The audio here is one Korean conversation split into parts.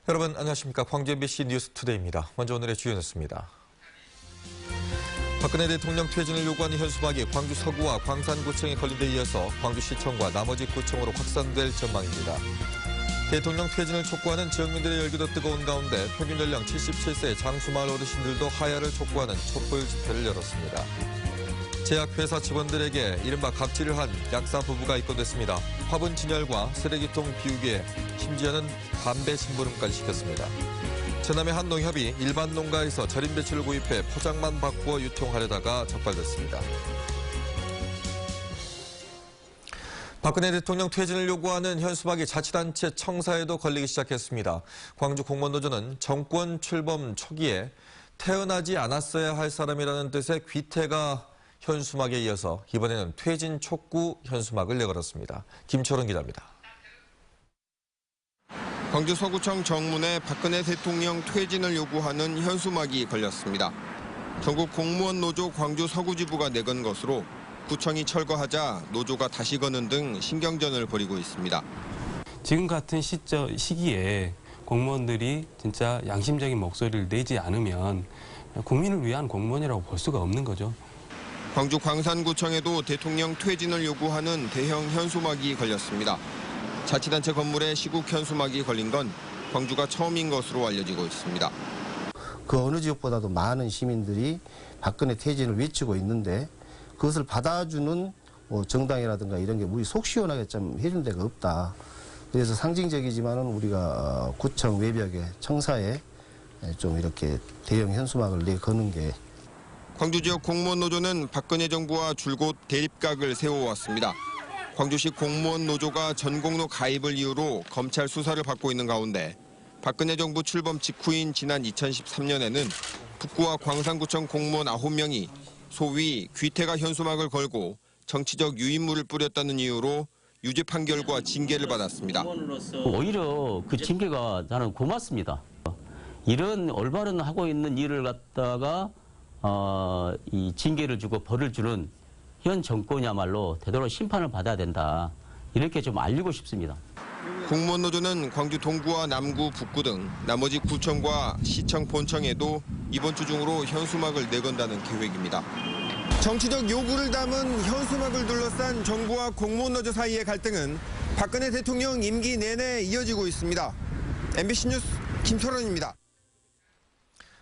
여러분 안녕하십니까. 광주 MBC 뉴스투데이입니다. 먼저 오늘의 주요 뉴스입니다. 박근혜 대통령 퇴진을 요구하는 현수막이 광주 서구와 광산구청에 걸린 데 이어서 광주시청과 나머지 구청으로 확산될 전망입니다. 대통령 퇴진을 촉구하는 지역민들의 열기도 뜨거운 가운데 평균 연령 77세 장수마을 어르신들도 하야를 촉구하는 촛불 집회를 열었습니다. 제약회사 직원들에게 이른바 갑질을 한 약사 부부가 입건됐습니다. 화분 진열과 쓰레기통 비우기에 심지어는 담배 심부름까지 시켰습니다. 전남의 한 농협이 일반 농가에서 절임 배추를 구입해 포장만 바꾸어 유통하려다가 적발됐습니다. 박근혜 대통령 퇴진을 요구하는 현수막이 자치단체 청사에도 걸리기 시작했습니다. 광주 공무원노조는 정권 출범 초기에 태어나지 않았어야 할 사람이라는 뜻의 귀태가 현수막에 이어서 이번에는 퇴진 촉구 현수막을 내걸었습니다. 김철원 기자입니다. 광주 서구청 정문에 박근혜 대통령 퇴진을 요구하는 현수막이 걸렸습니다. 전국 공무원 노조 광주 서구지부가 내건 것으로 구청이 철거하자 노조가 다시 거는 등 신경전을 벌이고 있습니다. 지금 같은 시기에 공무원들이 진짜 양심적인 목소리를 내지 않으면 국민을 위한 공무원이라고 볼 수가 없는 거죠. 광주 광산구청에도 대통령 퇴진을 요구하는 대형 현수막이 걸렸습니다. 자치단체 건물에 시국 현수막이 걸린 건 광주가 처음인 것으로 알려지고 있습니다. 그 어느 지역보다도 많은 시민들이 박근혜 퇴진을 외치고 있는데 그것을 받아주는 정당이라든가 이런 게 우리 속 시원하게 좀 해준 데가 없다. 그래서 상징적이지만은 우리가 구청 외벽에 청사에 좀 이렇게 대형 현수막을 내거는 게 광주 지역 공무원 노조는 박근혜 정부와 줄곧 대립각을 세워왔습니다. 광주시 공무원 노조가 전공로 가입을 이유로 검찰 수사를 받고 있는 가운데 박근혜 정부 출범 직후인 지난 2013년에는 북구와 광산구청 공무원 9명이 소위 귀태가 현수막을 걸고 정치적 유인물을 뿌렸다는 이유로 유죄 판결과 징계를 받았습니다. 오히려 그 징계가 나는 고맙습니다. 이런 올바른 하고 있는 일을 갖다가 이 징계를 주고 벌을 주는 현 정권이야말로 되도록 심판을 받아야 된다. 이렇게 좀 알리고 싶습니다. 공무원 노조는 광주 동구와 남구, 북구 등 나머지 구청과 시청 본청에도 이번 주 중으로 현수막을 내건다는 계획입니다. 정치적 요구를 담은 현수막을 둘러싼 정부와 공무원 노조 사이의 갈등은 박근혜 대통령 임기 내내 이어지고 있습니다. MBC 뉴스 김철원입니다.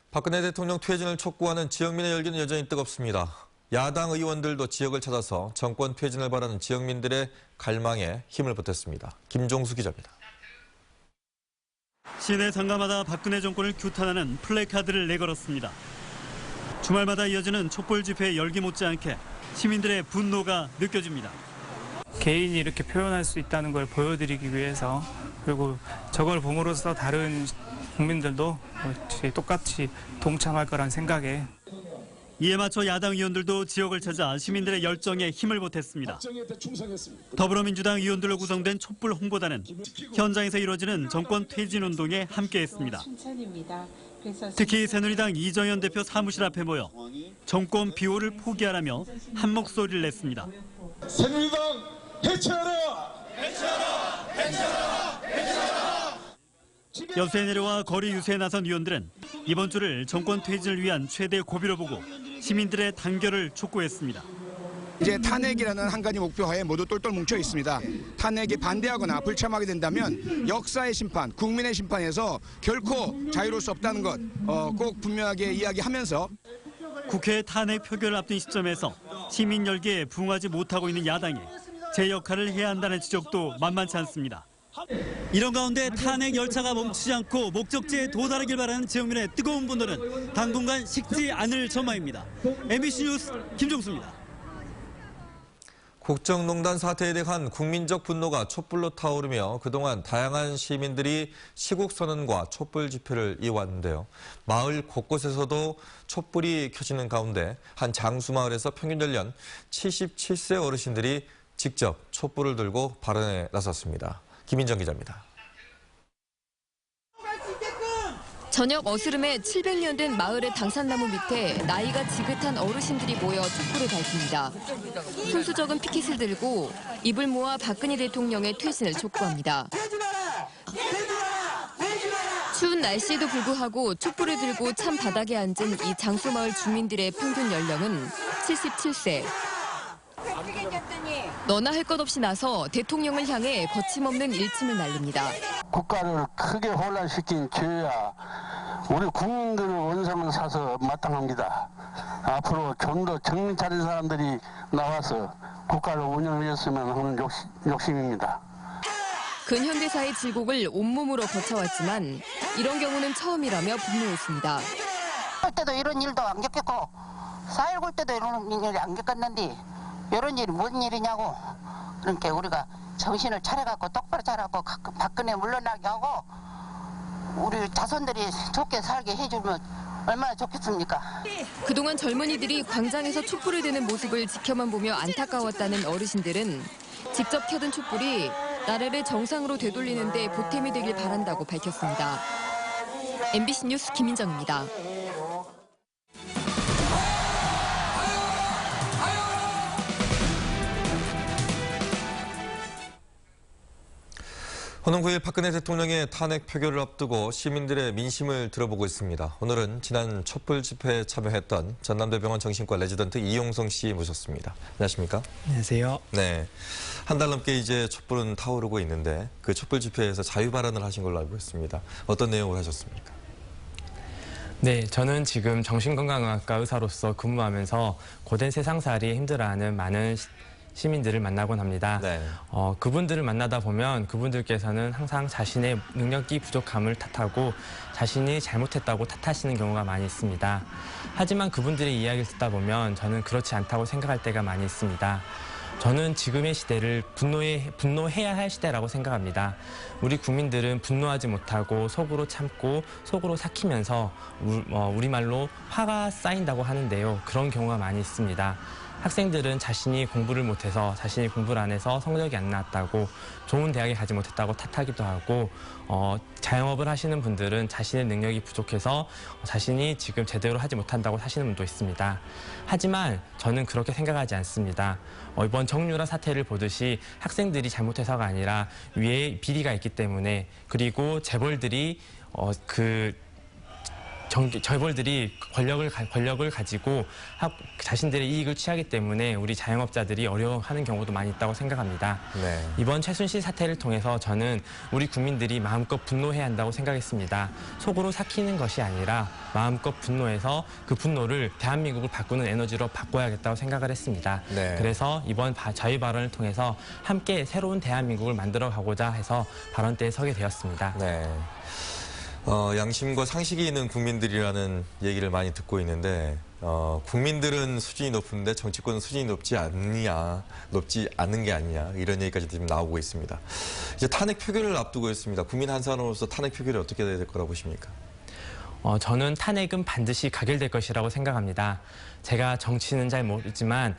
박근혜 대통령 퇴진을 촉구하는 지역민의 열기는 여전히 뜨겁습니다. 야당 의원들도 지역을 찾아서 정권 퇴진을 바라는 지역민들의 갈망에 힘을 보탰습니다. 김종수 기자입니다. 시내 상가마다 박근혜 정권을 규탄하는 플래카드를 내걸었습니다. 주말마다 이어지는 촛불 집회의 열기 못지않게 시민들의 분노가 느껴집니다. 개인이 이렇게 표현할 수 있다는 걸 보여드리기 위해서 그리고 저걸 봄으로써 다른 국민들도 똑같이 동참할 거란 생각에 이에 맞춰 야당 의원들도 지역을 찾아 시민들의 열정에 힘을 보탰습니다. 더불어민주당 의원들로 구성된 촛불 홍보단은 현장에서 이루어지는 정권 퇴진 운동에 함께했습니다. 특히 새누리당 이정현 대표 사무실 앞에 모여 정권 비호를 포기하라며 한 목소리를 냈습니다. 새누리당 해체하라! 해체하라! 해체하라! 해체하라! 여수에 내려와 거리 유세에 나선 의원들은 이번 주를 정권 퇴진을 위한 최대 고비로 보고 시민들의 단결을 촉구했습니다. 이제 탄핵이라는 한 가지 목표하에 모두 똘똘 뭉쳐 있습니다. 탄핵에 반대하거나 불참하게 된다면 역사의 심판, 국민의 심판에서 결코 자유로울 수 없다는 것 꼭 분명하게 이야기하면서 국회 탄핵 표결을 앞둔 시점에서 시민 열기에 부응하지 못하고 있는 야당에 제 역할을 해야 한다는 지적도 만만치 않습니다. 이런 가운데 탄핵 열차가 멈추지 않고 목적지에 도달하길 바라는 지역민의 뜨거운 분노는 당분간 식지 않을 전망입니다. MBC 뉴스 김종수입니다. 국정농단 사태에 대한 국민적 분노가 촛불로 타오르며 그동안 다양한 시민들이 시국선언과 촛불 집회를 이어왔는데요. 마을 곳곳에서도 촛불이 켜지는 가운데 한 장수마을에서 평균 연령 77세 어르신들이 직접 촛불을 들고 발언에 나섰습니다. 김인정 기자입니다. 저녁 어스름에 700년 된 마을의 당산나무 밑에 나이가 지긋한 어르신들이 모여 촛불을 밝힙니다. 손수 적은 피켓을 들고 입을 모아 박근혜 대통령의 퇴진을 촉구합니다. 날씨에도 불구하고 촛불을 들고 찬 바닥에 앉은 이 장수마을 주민들의 평균 연령은 77세. 너나 할 것 없이 나서 대통령을 향해 거침없는 일침을 날립니다. 국가를 크게 혼란시킨 죄야 우리 국민들의 원성을 사서 마땅합니다. 앞으로 좀 더 정신 차린 사람들이 나와서 국가를 운영했으면 하는 욕심입니다. 근현대사의 질곡을 온몸으로 거쳐왔지만 이런 경우는 처음이라며 분노했습니다. 할 때도 이런 일도 안 겪었고 4.19 때도 이런 일이 안 겪었는데 이런 일이 무슨 일이냐고. 그러니까 우리가 정신을 차려갖고 똑바로 차려갖고 박근혜 물러나게 하고 우리 자손들이 좋게 살게 해주면 얼마나 좋겠습니까? 그동안 젊은이들이 광장에서 촛불을 드는 모습을 지켜만 보며 안타까웠다는 어르신들은 직접 켜든 촛불이 나라를 정상으로 되돌리는 데 보탬이 되길 바란다고 밝혔습니다. MBC 뉴스 김민정입니다. 오는 9일 박근혜 대통령의 탄핵 표결을 앞두고 시민들의 민심을 들어보고 있습니다. 오늘은 지난 촛불 집회에 참여했던 전남대병원 정신과 레지던트 이용성 씨 모셨습니다. 안녕하십니까? 안녕하세요. 네, 한 달 넘게 이제 촛불은 타오르고 있는데 그 촛불 집회에서 자유 발언을 하신 걸로 알고 있습니다. 어떤 내용을 하셨습니까? 네, 저는 지금 정신건강의학과 의사로서 근무하면서 고된 세상살이 힘들어하는 많은 시민들을 만나곤 합니다. 네. 그분들을 만나다 보면 그분들께서는 항상 자신의 능력이 부족함을 탓하고 자신이 잘못했다고 탓하시는 경우가 많이 있습니다. 하지만 그분들의 이야기를 듣다 보면 저는 그렇지 않다고 생각할 때가 많이 있습니다. 저는 지금의 시대를 분노해야 할 시대라고 생각합니다. 우리 국민들은 분노하지 못하고 속으로 참고 속으로 삭히면서 우리말로 화가 쌓인다고 하는데요. 그런 경우가 많이 있습니다. 학생들은 자신이 공부를 못해서 자신이 공부를 안 해서 성적이 안 나왔다고 좋은 대학에 가지 못했다고 탓하기도 하고 자영업을 하시는 분들은 자신의 능력이 부족해서 자신이 지금 제대로 하지 못한다고 하시는 분도 있습니다. 하지만 저는 그렇게 생각하지 않습니다. 이번 정유라 사태를 보듯이 학생들이 잘못해서가 아니라 위에 비리가 있기 때문에 그리고 재벌들이 재벌들이 권력을 가지고 자신들의 이익을 취하기 때문에 우리 자영업자들이 어려워하는 경우도 많이 있다고 생각합니다. 네. 이번 최순실 사태를 통해서 저는 우리 국민들이 마음껏 분노해야 한다고 생각했습니다. 속으로 삭히는 것이 아니라 마음껏 분노해서 그 분노를 대한민국을 바꾸는 에너지로 바꿔야겠다고 생각을 했습니다. 네. 그래서 이번 자유 발언을 통해서 함께 새로운 대한민국을 만들어 가고자 해서 발언대에 서게 되었습니다. 네. 양심과 상식이 있는 국민들이라는 얘기를 많이 듣고 있는데 국민들은 수준이 높은데 정치권은 수준이 높지 않은 게 아니냐 이런 얘기까지 지금 나오고 있습니다. 이제 탄핵 표결을 앞두고 있습니다. 국민 한 사람으로서 탄핵 표결이 어떻게 돼야 될 거라고 보십니까? 저는 탄핵은 반드시 가결될 것이라고 생각합니다. 제가 정치는 잘 모르지만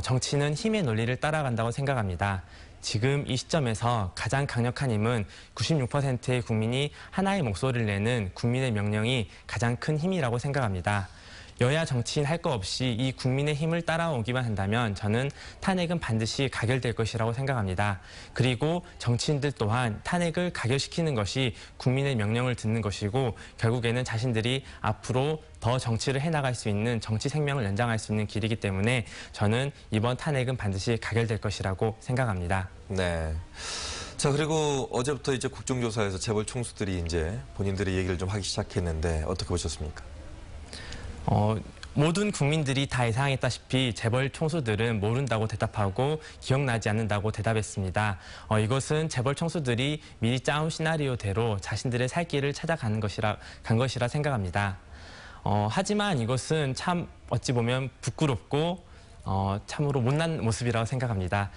정치는 힘의 논리를 따라간다고 생각합니다. 지금 이 시점에서 가장 강력한 힘은 96%의 국민이 하나의 목소리를 내는 국민의 명령이 가장 큰 힘이라고 생각합니다. 여야 정치인 할 거 없이 이 국민의 힘을 따라오기만 한다면 저는 탄핵은 반드시 가결될 것이라고 생각합니다. 그리고 정치인들 또한 탄핵을 가결시키는 것이 국민의 명령을 듣는 것이고 결국에는 자신들이 앞으로 더 정치를 해나갈 수 있는 정치 생명을 연장할 수 있는 길이기 때문에 저는 이번 탄핵은 반드시 가결될 것이라고 생각합니다. 네. 자, 그리고 어제부터 이제 국정조사에서 재벌 총수들이 이제 본인들의 얘기를 좀 하기 시작했는데 어떻게 보셨습니까? 모든 국민들이 다 예상했다시피 재벌 총수들은 모른다고 대답하고 기억나지 않는다고 대답했습니다. 이것은 재벌 총수들이 미리 짜온 시나리오대로 자신들의 살 길을 찾아가는 것이라 생각합니다. 하지만 이것은 참 어찌 보면 부끄럽고 참으로 못난 모습이라고 생각합니다.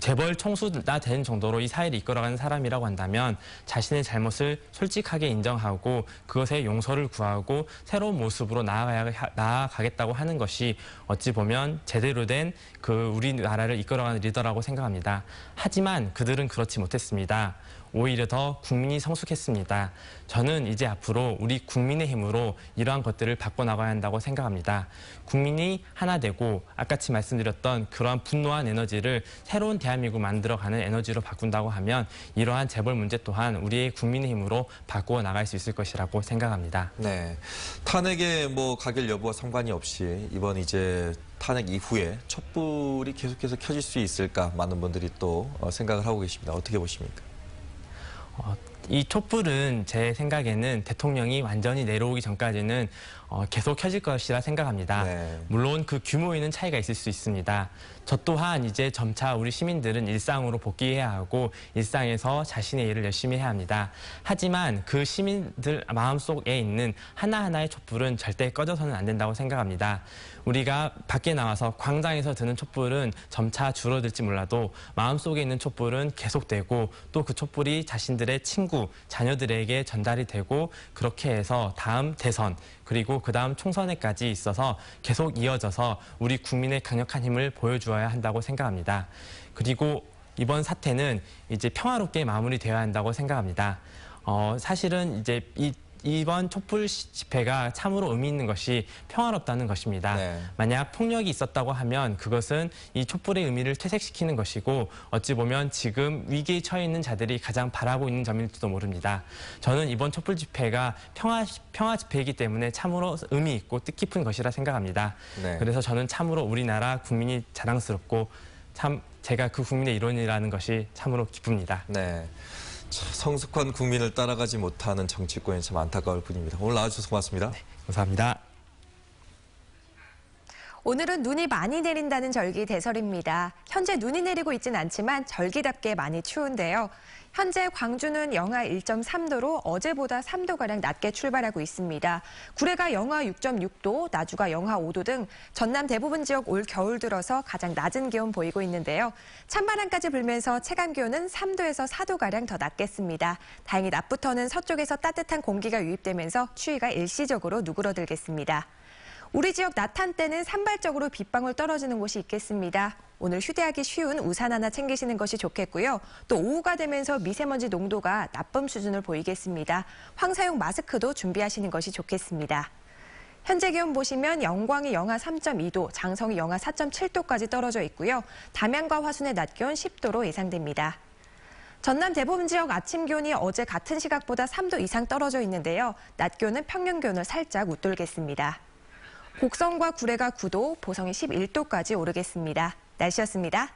재벌 총수가 되는 정도로 이 사회를 이끌어가는 사람이라고 한다면 자신의 잘못을 솔직하게 인정하고 그것에 용서를 구하고 새로운 모습으로 나아가겠다고 하는 것이 어찌 보면 제대로 된 우리나라를 이끌어가는 리더라고 생각합니다. 하지만 그들은 그렇지 못했습니다. 오히려 더 국민이 성숙했습니다. 저는 이제 앞으로 우리 국민의힘으로 이러한 것들을 바꿔나가야 한다고 생각합니다. 국민이 하나 되고 아까치 말씀드렸던 그러한 분노한 에너지를 새로운 대한민국 만들어가는 에너지로 바꾼다고 하면 이러한 재벌 문제 또한 우리의 국민의힘으로 바꾸어 나갈 수 있을 것이라고 생각합니다. 네, 탄핵의 가결 여부와 상관이 없이 이번 이제 탄핵 이후에 촛불이 계속해서 켜질 수 있을까 많은 분들이 또 생각을 하고 계십니다. 어떻게 보십니까? 이 촛불은 제 생각에는 대통령이 완전히 내려오기 전까지는 계속 켜질 것이라 생각합니다. 네. 물론 그 규모에는 차이가 있을 수 있습니다. 저 또한 이제 점차 우리 시민들은 일상으로 복귀해야 하고 일상에서 자신의 일을 열심히 해야 합니다. 하지만 그 시민들 마음속에 있는 하나하나의 촛불은 절대 꺼져서는 안 된다고 생각합니다. 우리가 밖에 나와서 광장에서 드는 촛불은 점차 줄어들지 몰라도 마음속에 있는 촛불은 계속되고 또 그 촛불이 자신들의 친구, 자녀들에게 전달이 되고 그렇게 해서 다음 대선 그리고 그 다음 총선에까지 있어서 계속 이어져서 우리 국민의 강력한 힘을 보여주어야 한다고 생각합니다. 그리고 이번 사태는 이제 평화롭게 마무리되어야 한다고 생각합니다. 사실은 이제 이번 촛불 집회가 참으로 의미 있는 것이 평화롭다는 것입니다. 네. 만약 폭력이 있었다고 하면 그것은 이 촛불의 의미를 퇴색시키는 것이고 어찌 보면 지금 위기에 처해 있는 자들이 가장 바라고 있는 점일지도 모릅니다. 저는 이번 촛불 집회가 평화 집회이기 때문에 참으로 의미 있고 뜻깊은 것이라 생각합니다. 네. 그래서 저는 참으로 우리나라 국민이 자랑스럽고 참 제가 그 국민의 일원이라는 것이 참으로 기쁩니다. 네. 성숙한 국민을 따라가지 못하는 정치권이 참 안타까울 뿐입니다. 오늘 나와주셔서 고맙습니다. 네, 감사합니다. 오늘은 눈이 많이 내린다는 절기 대설입니다. 현재 눈이 내리고 있진 않지만 절기답게 많이 추운데요. 현재 광주는 영하 1.3도로 어제보다 3도가량 낮게 출발하고 있습니다. 구례가 영하 6.6도, 나주가 영하 5도 등 전남 대부분 지역 올 겨울 들어서 가장 낮은 기온 보이고 있는데요. 찬바람까지 불면서 체감기온은 3도에서 4도가량 더 낮겠습니다. 다행히 낮부터는 서쪽에서 따뜻한 공기가 유입되면서 추위가 일시적으로 누그러들겠습니다. 우리 지역 낮 한때는 산발적으로 빗방울 떨어지는 곳이 있겠습니다. 오늘 휴대하기 쉬운 우산 하나 챙기시는 것이 좋겠고요. 또 오후가 되면서 미세먼지 농도가 나쁨 수준을 보이겠습니다. 황사용 마스크도 준비하시는 것이 좋겠습니다. 현재 기온 보시면 영광이 영하 3.2도, 장성이 영하 4.7도까지 떨어져 있고요. 담양과 화순의 낮 기온 10도로 예상됩니다. 전남 대부분 지역 아침 기온이 어제 같은 시각보다 3도 이상 떨어져 있는데요. 낮 기온은 평년 기온을 살짝 웃돌겠습니다. 곡성과 구례가 9도, 보성이 11도까지 오르겠습니다. 날씨였습니다.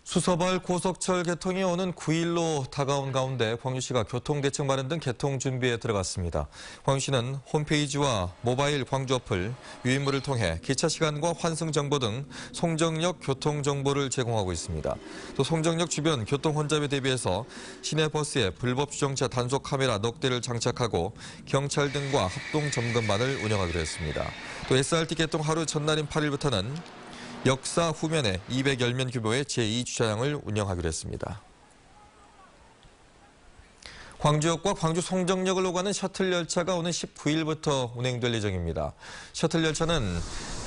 수서발 고속철 개통이 오는 9일로 다가온 가운데 광주시가 교통대책 마련 등 개통 준비에 들어갔습니다. 광주시는 홈페이지와 모바일 광주 어플, 유인물을 통해 기차 시간과 환승 정보 등 송정역 교통 정보를 제공하고 있습니다. 또 송정역 주변 교통 혼잡에 대비해서 시내 버스에 불법 주정차 단속 카메라 넉 대를 장착하고 경찰 등과 합동 점검반을 운영하기로 했습니다. 또 SRT 개통 하루 전날인 8일부터는 역사 후면에 210면 규모의 제2주차장을 운영하기로 했습니다. 광주역과 광주 송정역을 오가는 셔틀 열차가 오는 19일부터 운행될 예정입니다. 셔틀 열차는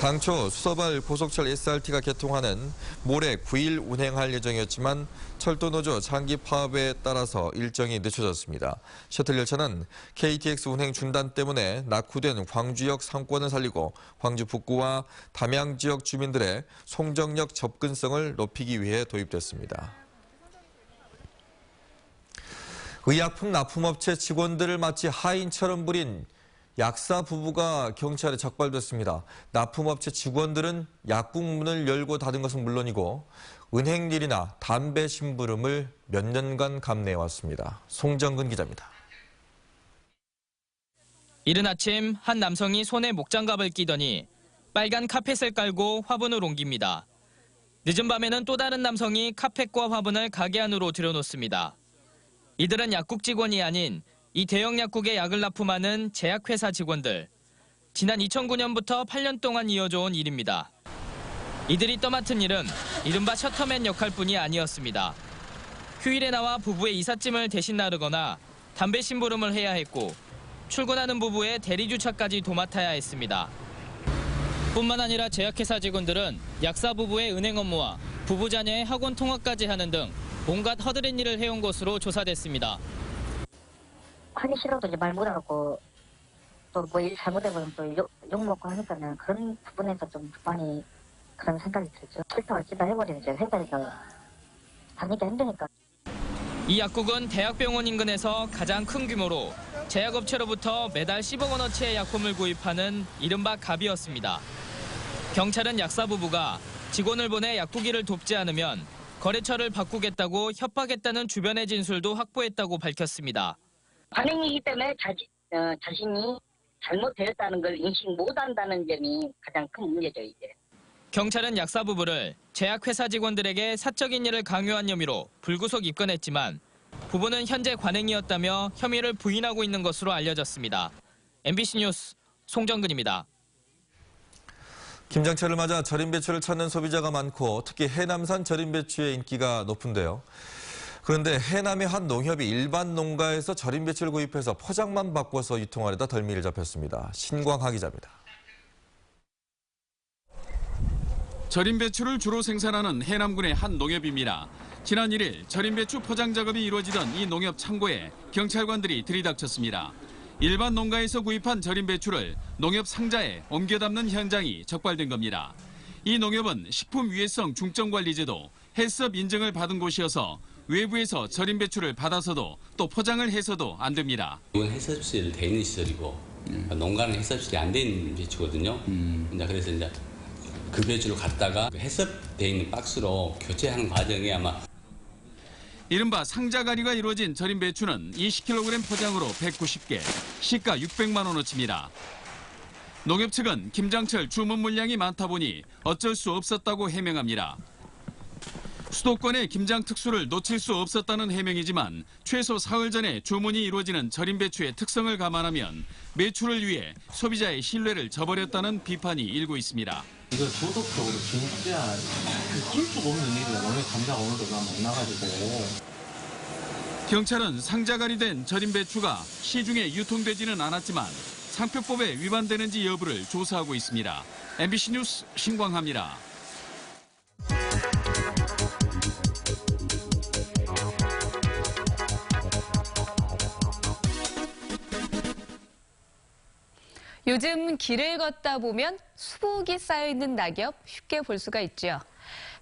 당초 수서발 고속철 SRT가 개통하는 모레 9일 운행할 예정이었지만 철도노조 장기 파업에 따라서 일정이 늦춰졌습니다. 셔틀 열차는 KTX 운행 중단 때문에 낙후된 광주역 상권을 살리고 광주 북구와 담양 지역 주민들의 송정역 접근성을 높이기 위해 도입됐습니다. 의약품 납품업체 직원들을 마치 하인처럼 부린 약사 부부가 경찰에 적발됐습니다. 납품업체 직원들은 약국 문을 열고 닫은 것은 물론이고 은행일이나 담배 심부름을 몇 년간 감내해왔습니다. 송정근 기자입니다. 이른 아침 한 남성이 손에 목장갑을 끼더니 빨간 카펫을 깔고 화분을 옮깁니다. 늦은 밤에는 또 다른 남성이 카펫과 화분을 가게 안으로 들여놓습니다. 이들은 약국 직원이 아닌 이 대형 약국에 약을 납품하는 제약회사 직원들. 지난 2009년부터 8년 동안 이어져 온 일입니다. 이들이 떠맡은 일은 이른바 셔터맨 역할뿐이 아니었습니다. 휴일에 나와 부부의 이삿짐을 대신 나르거나 담배 심부름을 해야 했고 출근하는 부부의 대리주차까지 도맡아야 했습니다. 뿐만 아니라 제약회사 직원들은 약사 부부의 은행 업무와 부부 자녀의 학원 통학까지 하는 등 온갖 허드렛 일을 해온 것으로 조사됐습니다. 하기 싫어도 이제 말 못하고 또 뭐 일 잘못해보면 또 욕먹고 하니까는 그런 부분에서 좀 많이 그런 생각이 들죠. 싫다고 찌다 해버리면 이제 회사에서 다니기가 힘드니까. 이 약국은 대학병원 인근에서 가장 큰 규모로 제약업체로부터 매달 10억 원어치의 약품을 구입하는 이른바 갑이었습니다. 경찰은 약사 부부가 직원을 보내 약국일을 돕지 않으면 거래처를 바꾸겠다고 협박했다는 주변의 진술도 확보했다고 밝혔습니다. 관행이기 때문에 자신이 잘못되었다는 걸 인식 못한다는 점이 가장 큰 문제죠, 이제. 경찰은 약사 부부를 제약회사 직원들에게 사적인 일을 강요한 혐의로 불구속 입건했지만 부부는 현재 관행이었다며 혐의를 부인하고 있는 것으로 알려졌습니다. MBC 뉴스 송정근입니다. 김장철을 맞아 절임 배추를 찾는 소비자가 많고 특히 해남산 절임 배추의 인기가 높은데요. 그런데 해남의 한 농협이 일반 농가에서 절임 배추를 구입해서 포장만 바꿔서 유통하려다 덜미를 잡혔습니다. 신광하 기자입니다. 절임 배추를 주로 생산하는 해남군의 한 농협입니다. 지난 1일 절임 배추 포장 작업이 이루어지던 이 농협 창고에 경찰관들이 들이닥쳤습니다. 일반 농가에서 구입한 절임 배추를 농협 상자에 옮겨 담는 현장이 적발된 겁니다. 이 농협은 식품위해성 중점관리제도 해썹 인증을 받은 곳이어서 외부에서 절임 배추를 받아서도 또 포장을 해서도 안 됩니다. 이건 해썹실이 돼 있는 시설이고 농가는 해썹실이 안 돼 있는 배추거든요. 그래서 이제 그 배추를 갖다가 해썹돼 있는 박스로 교체하는 과정에 아마 이른바 상자가리가 이루어진 절임 배추는 20kg 포장으로 190개, 시가 600만 원어치입니다. 농협 측은 김장철 주문 물량이 많다 보니 어쩔 수 없었다고 해명합니다. 수도권의 김장 특수를 놓칠 수 없었다는 해명이지만 최소 사흘 전에 주문이 이루어지는 절임 배추의 특성을 감안하면 매출을 위해 소비자의 신뢰를 저버렸다는 비판이 일고 있습니다. 이거 도덕적으로 진짜 있을 수가 없는 일이야. 너네 감자가 오늘도 못 나가지고. 경찰은 상자가리된 절임 배추가 시중에 유통되지는 않았지만 상표법에 위반되는지 여부를 조사하고 있습니다. MBC 뉴스 신광하입니다. 요즘 길을 걷다 보면 수북이 쌓여있는 낙엽 쉽게 볼 수가 있죠.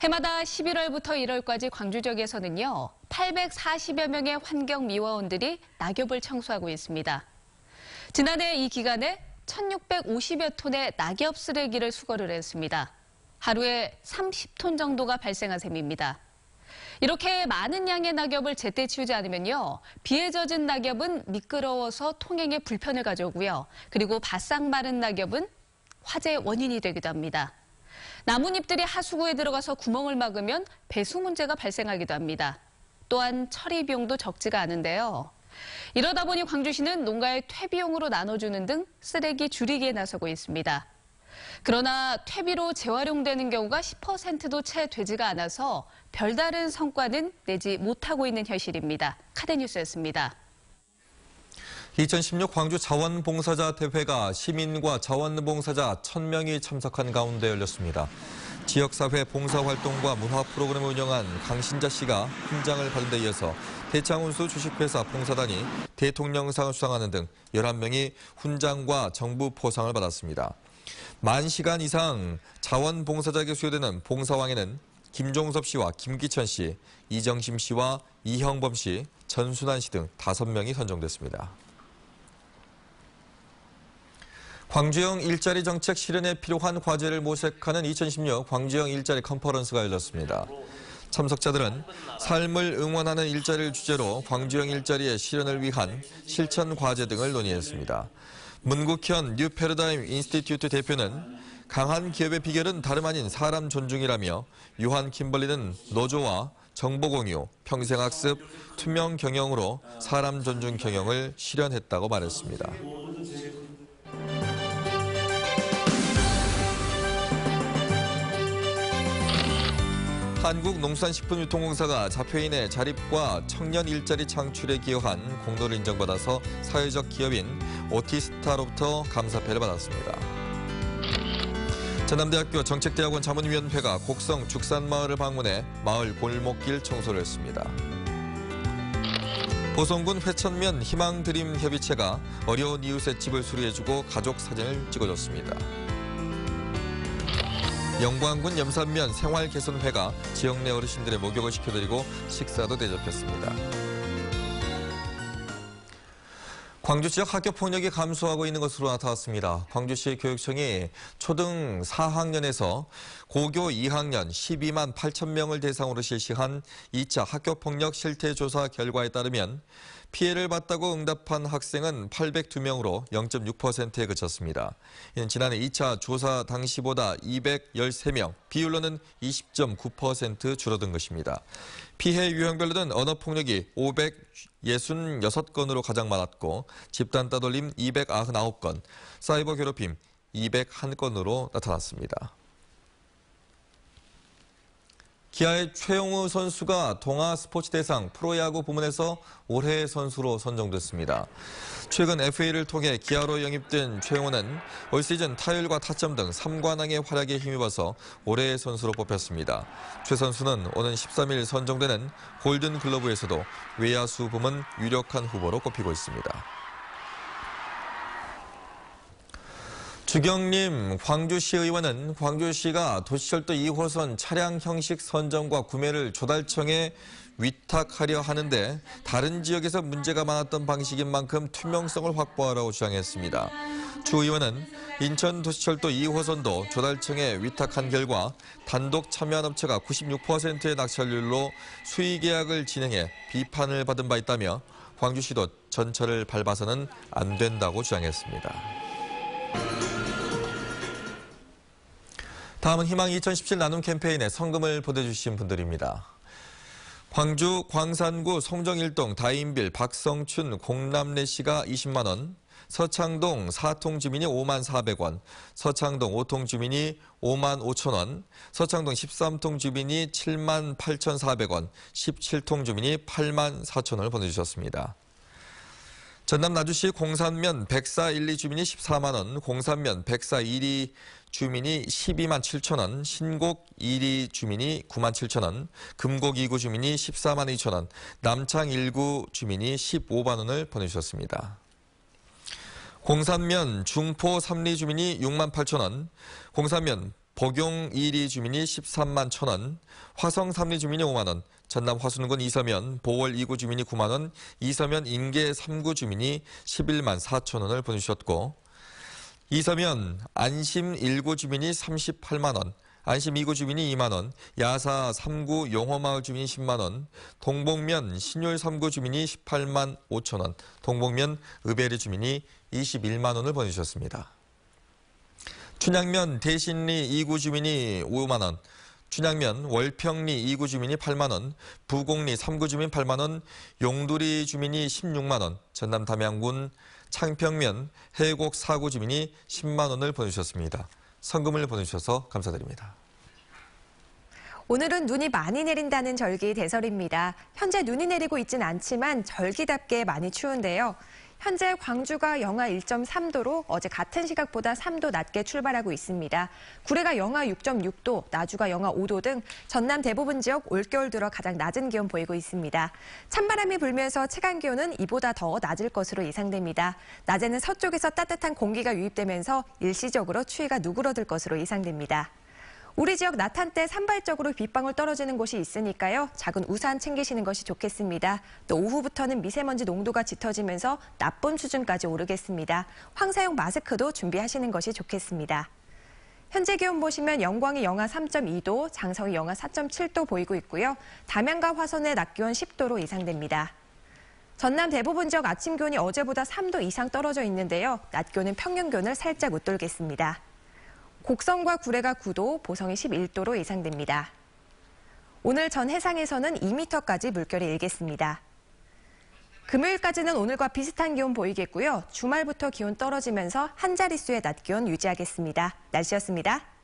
해마다 11월부터 1월까지 광주 지역에서는요, 840여 명의 환경미화원들이 낙엽을 청소하고 있습니다. 지난해 이 기간에 1,650여 톤의 낙엽 쓰레기를 수거를 했습니다. 하루에 30톤 정도가 발생한 셈입니다. 이렇게 많은 양의 낙엽을 제때 치우지 않으면요, 비에 젖은 낙엽은 미끄러워서 통행에 불편을 가져오고요. 그리고 바싹 마른 낙엽은 화재의 원인이 되기도 합니다. 나뭇잎들이 하수구에 들어가서 구멍을 막으면 배수 문제가 발생하기도 합니다. 또한 처리 비용도 적지가 않은데요. 이러다 보니 광주시는 농가에 퇴비용으로 나눠주는 등 쓰레기 줄이기에 나서고 있습니다. 그러나 퇴비로 재활용되는 경우가 10%도 채 되지가 않아서 별다른 성과는 내지 못하고 있는 현실입니다. 카드뉴스였습니다. 2016 광주 자원봉사자 대회가 시민과 자원봉사자 1,000명이 참석한 가운데 열렸습니다. 지역사회 봉사활동과 문화 프로그램을 운영한 강신자 씨가 훈장을 받은 데 이어서 대창운수 주식회사 봉사단이 대통령상을 수상하는 등 11명이 훈장과 정부 포상을 받았습니다. 10,000시간 이상 자원봉사자에게 수여되는 봉사왕에는 김종섭 씨와 김기천 씨, 이정심 씨와 이형범 씨, 전순환 씨 등 5명이 선정됐습니다. 광주형 일자리 정책 실현에 필요한 과제를 모색하는 2016 광주형 일자리 컨퍼런스가 열렸습니다. 참석자들은 삶을 응원하는 일자리를 주제로 광주형 일자리의 실현을 위한 실천 과제 등을 논의했습니다. 문국현 뉴 패러다임 인스티튜트 대표는 강한 기업의 비결은 다름 아닌 사람 존중이라며 유한 킴벌리는 노조와 정보 공유, 평생학습, 투명 경영으로 사람 존중 경영을 실현했다고 말했습니다. 한국농산식품유통공사가 자폐인의 자립과 청년 일자리 창출에 기여한 공로를 인정받아서 사회적 기업인 오티스타로부터 감사패를 받았습니다. 전남대학교 정책대학원 자문위원회가 곡성 죽산마을을 방문해 마을 골목길 청소를 했습니다. 보성군 회천면 희망드림협의체가 어려운 이웃의 집을 수리해주고 가족 사진을 찍어줬습니다. 영광군 염산면 생활개선회가 지역 내 어르신들의 목욕을 시켜드리고 식사도 대접했습니다. 광주 지역 학교 폭력이 감소하고 있는 것으로 나타났습니다. 광주시 교육청이 초등 4학년에서 고교 2학년 12만 8천 명을 대상으로 실시한 2차 학교 폭력 실태 조사 결과에 따르면 피해를 봤다고 응답한 학생은 802명으로 0.6%에 그쳤습니다. 이는 지난해 2차 조사 당시보다 213명, 비율로는 20.9% 줄어든 것입니다. 피해 유형별로는 언어폭력이 566건으로 가장 많았고 집단 따돌림 299건, 사이버 괴롭힘 201건으로 나타났습니다. 기아의 최용우 선수가 동아 스포츠 대상 프로야구 부문에서 올해의 선수로 선정됐습니다. 최근 FA를 통해 기아로 영입된 최용우는 올 시즌 타율과 타점 등 3관왕의 활약에 힘입어서 올해의 선수로 뽑혔습니다. 최 선수는 오는 13일 선정되는 골든글러브에서도 외야수 부문 유력한 후보로 꼽히고 있습니다. 주경림 광주시 의원은 광주시가 도시철도 2호선 차량 형식 선정과 구매를 조달청에 위탁하려 하는데 다른 지역에서 문제가 많았던 방식인 만큼 투명성을 확보하라고 주장했습니다. 주 의원은 인천 도시철도 2호선도 조달청에 위탁한 결과 단독 참여한 업체가 96%의 낙찰률로 수의 계약을 진행해 비판을 받은 바 있다며 광주시도 전철을 밟아서는 안 된다고 주장했습니다. 다음은 희망 2017 나눔 캠페인에 성금을 보내주신 분들입니다. 광주 광산구 송정일동 다인빌 박성춘 공남래 씨가 20만 원, 서창동 4통 주민이 5만 400원, 서창동 5통 주민이 5만 5천 원, 서창동 13통 주민이 7만 8,400원, 17통 주민이 8만 4천 원을 보내주셨습니다. 전남 나주시 공산면 104 1, 2 주민이 14만 원, 공산면 104 1, 2 주민이 12만 7천 원, 신곡 1위 주민이 9만 7천 원, 금곡 2구 주민이 14만 2천 원, 남창 1구 주민이 15만 원을 보내주셨습니다. 공산면 중포 3리 주민이 6만 8천 원, 공산면 복용 1위 주민이 13만 1천 원, 화성 3리 주민이 5만 원, 전남 화순군 이서면 보월 2구 주민이 9만 원, 이서면 인계 3구 주민이 11만 4천 원을 보내주셨고, 이서면 안심 1구 주민이 38만 원, 안심 2구 주민이 2만 원, 야사 3구 용호마을 주민이 10만 원, 동복면 신율 3구 주민이 18만 5천 원, 동복면 의베리 주민이 21만 원을 보내주셨습니다. 춘향면 대신리 2구 주민이 5만 원, 춘향면 월평리 2구 주민이 8만 원, 부곡리 3구 주민 8만 원, 용두리 주민이 16만 원, 전남 담양군 창평면 해곡 4구 주민이 10만 원을 보내주셨습니다. 성금을 보내주셔서 감사드립니다. 오늘은 눈이 많이 내린다는 절기 대설입니다. 현재 눈이 내리고 있진 않지만 절기답게 많이 추운데요. 현재 광주가 영하 1.3도로 어제 같은 시각보다 3도 낮게 출발하고 있습니다. 구례가 영하 6.6도, 나주가 영하 5도 등 전남 대부분 지역 올겨울 들어 가장 낮은 기온 보이고 있습니다. 찬바람이 불면서 체감 기온은 이보다 더 낮을 것으로 예상됩니다. 낮에는 서쪽에서 따뜻한 공기가 유입되면서 일시적으로 추위가 누그러들 것으로 예상됩니다. 우리 지역 낮 한때 산발적으로 빗방울 떨어지는 곳이 있으니까요. 작은 우산 챙기시는 것이 좋겠습니다. 또 오후부터는 미세먼지 농도가 짙어지면서 나쁨 수준까지 오르겠습니다. 황사용 마스크도 준비하시는 것이 좋겠습니다. 현재 기온 보시면 영광이 영하 3.2도, 장성이 영하 4.7도 보이고 있고요. 담양과 화성의 낮 기온 10도로 예상됩니다. 전남 대부분 지역 아침 기온이 어제보다 3도 이상 떨어져 있는데요. 낮 기온은 평년 기온을 살짝 웃돌겠습니다. 곡성과 구례가 9도, 보성이 11도로 예상됩니다. 오늘 전 해상에서는 2m까지 물결이 일겠습니다. 금요일까지는 오늘과 비슷한 기온 보이겠고요. 주말부터 기온 떨어지면서 한 자릿수의 낮 기온 유지하겠습니다. 날씨였습니다.